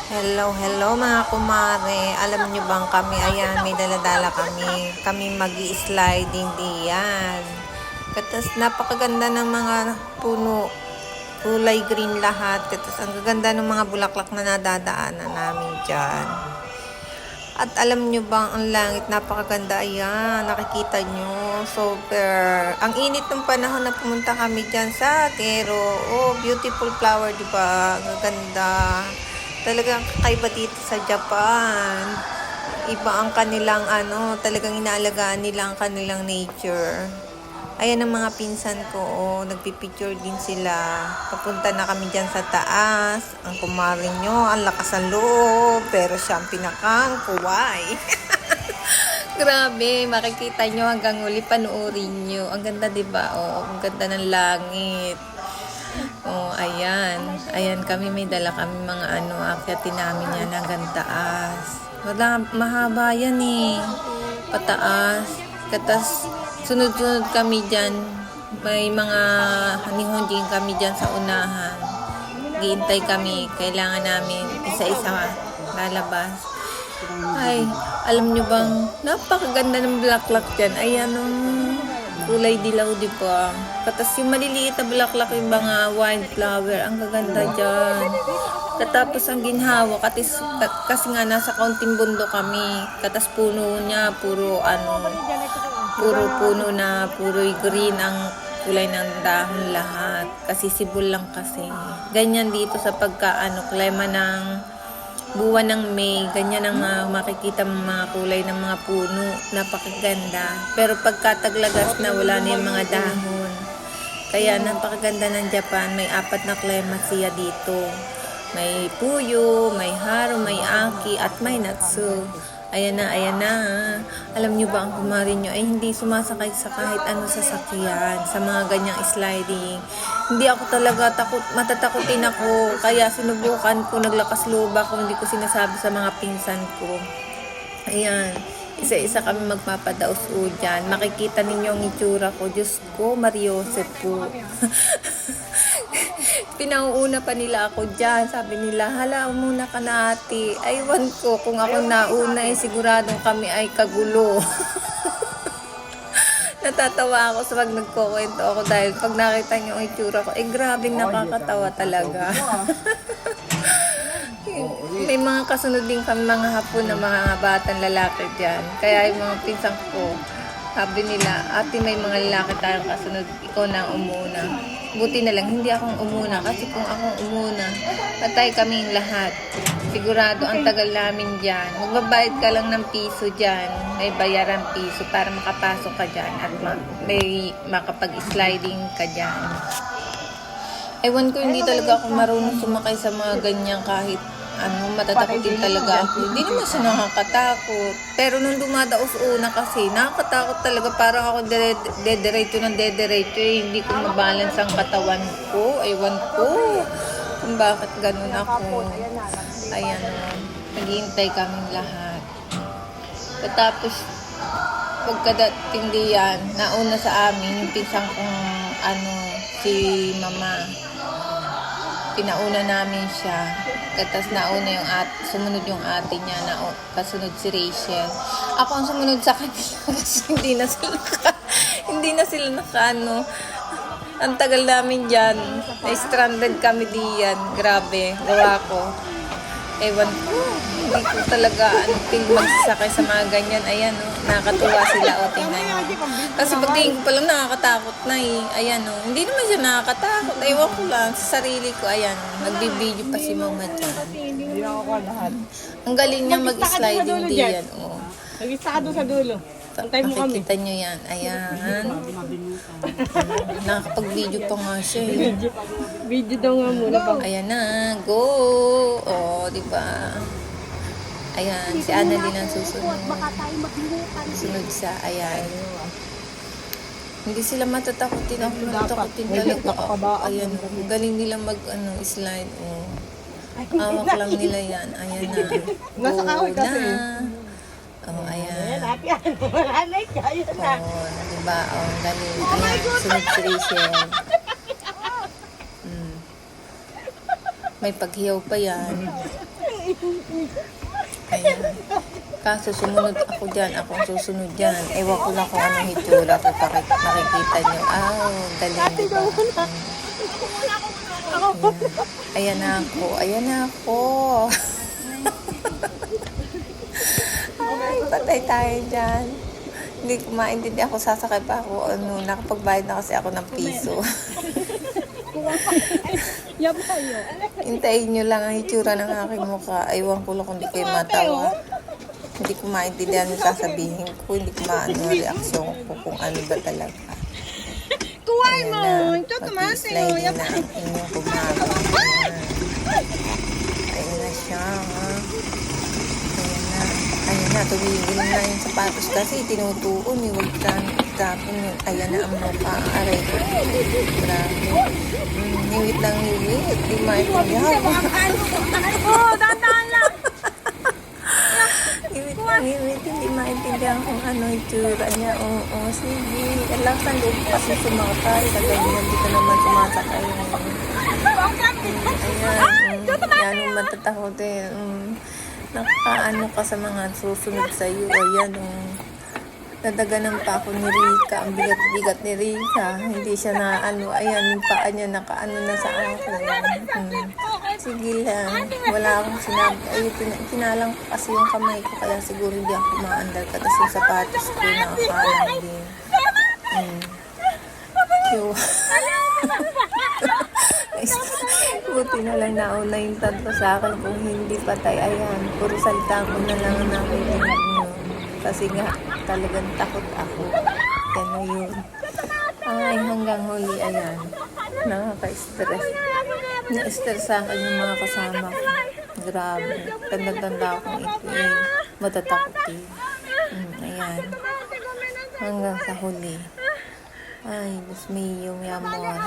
Hello, hello mga kumare. Alam nyo bang kami, ayan, may daladala kami. Kami mag-i-sliding diyan. Katas napakaganda ng mga puno. Kulay green lahat. Katas ang gaganda ng mga bulaklak na nadadaanan namin dyan. At alam nyo bang ang langit napakaganda, ayan, nakikita nyo, super. Ang init ng panahon na pumunta kami dyan sa Quero. Oh, beautiful flower, diba? Ang gaganda. Talagang kakaiba dito sa Japan. Iba ang kanilang talagang inaalagaan nila ang kanilang nature. Ayan ang mga pinsan ko, oh, nagpipicture din sila. Papunta na kami dyan sa taas. Ang kumarin nyo, ang lakas ng loob, pero siya ang pinakang kuway. Grabe, makikita nyo hanggang uli, panoorin nyo. Ang ganda, diba? Oh, ang ganda ng langit. Oh, ayan. Ayan kami, may dala kami mga akyatin namin yan hanggang taas. Wala, mahaba yan eh. Pataas. Katas, sunod-sunod kami dyan. May mga hanihonjing kami dyan sa unahan. Giintay kami. Kailangan namin isa-isa lalabas. Ay, alam nyo bang napakaganda ng bulaklak dyan. Ayan, kulay dilaw, di ba? Katas yung maliliit na bulaklak, yung mga wildflower, ang gaganda dyan. Katapos ang ginhawa, kasi nga nasa kaunting bundok kami. Katas puno niya, puro puno na, puro green ang kulay ng dahon lahat. Kasi sibol lang kasi. Ganyan dito sa klima ng buwan ng May, ganyan ang makikita mga kulay ng mga puno, napakaganda. Pero pagkataglagas na, wala na yung mga dahon. Kaya napakaganda ng Japan, may 4 na klima siya dito. May Puyo, may Haro, may Aki, at may Natsu. Ayan na, ayan na. Alam nyo ba ang kumarin nyo ay hindi sumasakay sa kahit ano sasakyan, sa mga ganyang sliding. Hindi ako talaga matatakutin ako. Kaya sinubukan ko, naglakas loob ako, hindi ko sinasabi sa mga pinsan ko. Ayan, isa-isa kami magpapadaos dyan. Makikita ninyo ang itsura ko. Diyos ko, Mariose po. Pinauuna pa nila ako dyan. Sabi nila, hala, muna ka na ate. Aywan ko, kung ako nauna siguradong kami ay kagulo. Natatawa ako sa pag nagkukwento ako dahil pag nakita niyo ang itsura ko, grabing nakakatawa talaga. May mga kasunod din kami mga hapon na mga batang lalaki dyan. Kaya yung mga pinsang ko, sabi nila, ate, may mga lalaki tayong kasunod, ikaw na umuna. Buti na lang, hindi akong umuna. Kasi kung akong umuna, patay kaming lahat. Sigurado ang tagal namin dyan. Magbabayad ka lang ng piso dyan. May bayaran piso para makapasok ka dyan. At may makapag-sliding ka dyan. Ewan ko, hindi talaga ako marunong sumakay sa mga ganyan kahit matatakotin talaga ako. Hindi naman siya nakakatakot. Pero nung dumadaos una kasi, nakakatakot talaga. Parang ako dederecho ng dederecho. Hindi ko mabalance ang katawan ko. Ewan ko kung bakit ganun ako. Ayan, naghihintay kaming lahat. Tapos, pagkadating diyan, nauna sa amin, yung pinsang kong si mama. Pinauna namin siya. Tapos nauna sumunod yung ate niya, kasunod si Rachel. Ako ang sumunod sa kanila kasi hindi na sila naka Ang tagal namin dyan. Na-stranded kami diyan. Grabe, gawa ko. Ewan ko, hindi ko talaga magsasakay sa mga ganyan. Ayan, nakakatuwa sila. Tingnan nyo. Kasi pagtingin ko palang nakakatakot na Ayan, hindi naman siya nakakatakot. Ewan ko lang sa sarili ko. Ayan, nagbibideo pa si mama dyan. Ang galing niya mag-sliding diyan. Nag-isa ka doon sa dulo. Antay mo kami. Nakikita nyo yan. Ayan. Nakakapag-video pa nga siya. Video daw nga muna pa. Ayan na. Go! Diba? Ayan. Si Annalyn ang susunod. Sunod sa, ayan. Hindi sila matatakotin. Ako matatakotin talaga. Ayan. Galing nila slide. Awak lang nila yan. Ayan na. Nasa kahoy kasi. Ayan. Wala na kaya na. Diba? Galing. Ayan. Sunod si Rachel. May paghiyaw pa yan. Ayan. Kaso sumunod ako dyan. Akong susunod dyan. Ewan ko lang kung anong hitsura. Nakikita nyo. Galing diba? Ayan na ako. Ayan na ako. Ay, patay tayo dyan. Hindi ko maintindihan ako. Sasakay pa ako. Nakapagbayad na kasi ako ng piso. Hintayin nyo lang ang hitsura ng aking mukha. Ewan ko lang kung hindi kayo matawa. Hindi ko maintindihan yung sasabihin ko. Hindi ko maano ang reaksyon ko kung ano ba talaga. Kuwai Ayan mo. na. Ito Mag-slide na ang inyong kumagawa. Ayan na siya. Ayan na. Ayan na. Tumigil na yung sapatos kasi tinutuon. Huwag tapon yun. Ayan na ang mukha. Aray ko. Grabe. Niwit lang niwit. Di maintindihan. Dandaan lang. Niwit. Hindi maintindihan kung ano itsura niya. Oo, sige. Alam sa loob kasi sumakay. Kaganyan. Hindi ka naman sumasakay. Ayan. Yan ang matatakot eh. Nakaano ka sa mga susunod sa iyo. Ayan. Nadaganan pa ako ni Rika. Ang bigat-bigat ni Rika. Hindi siya na ano. Ayan, yung paa niya nakaano na sa akin. Sige lang. Wala akong sinabi. Ay, tinalang ko kasi yung kamay ko. Kaya siguro hindi ako maandar ka. Tapos yung sapatos ko nakakalang din. Buti na lang nauna yung tatlo sa akin. Kung hindi patay, ayan. Puro salita ko na lang ang nakikinig nyo. Kasi nga, talagang takot ako. Yan na yun. Ay, hanggang huli, ayan. Nakaka-stress. Na-stress sa akin yung mga kasama ko. Grabe. Tanda-tanda akong ito eh. Matatakot eh. Ayan. Hanggang sa huli. Ay, Diyos mío, mi amor.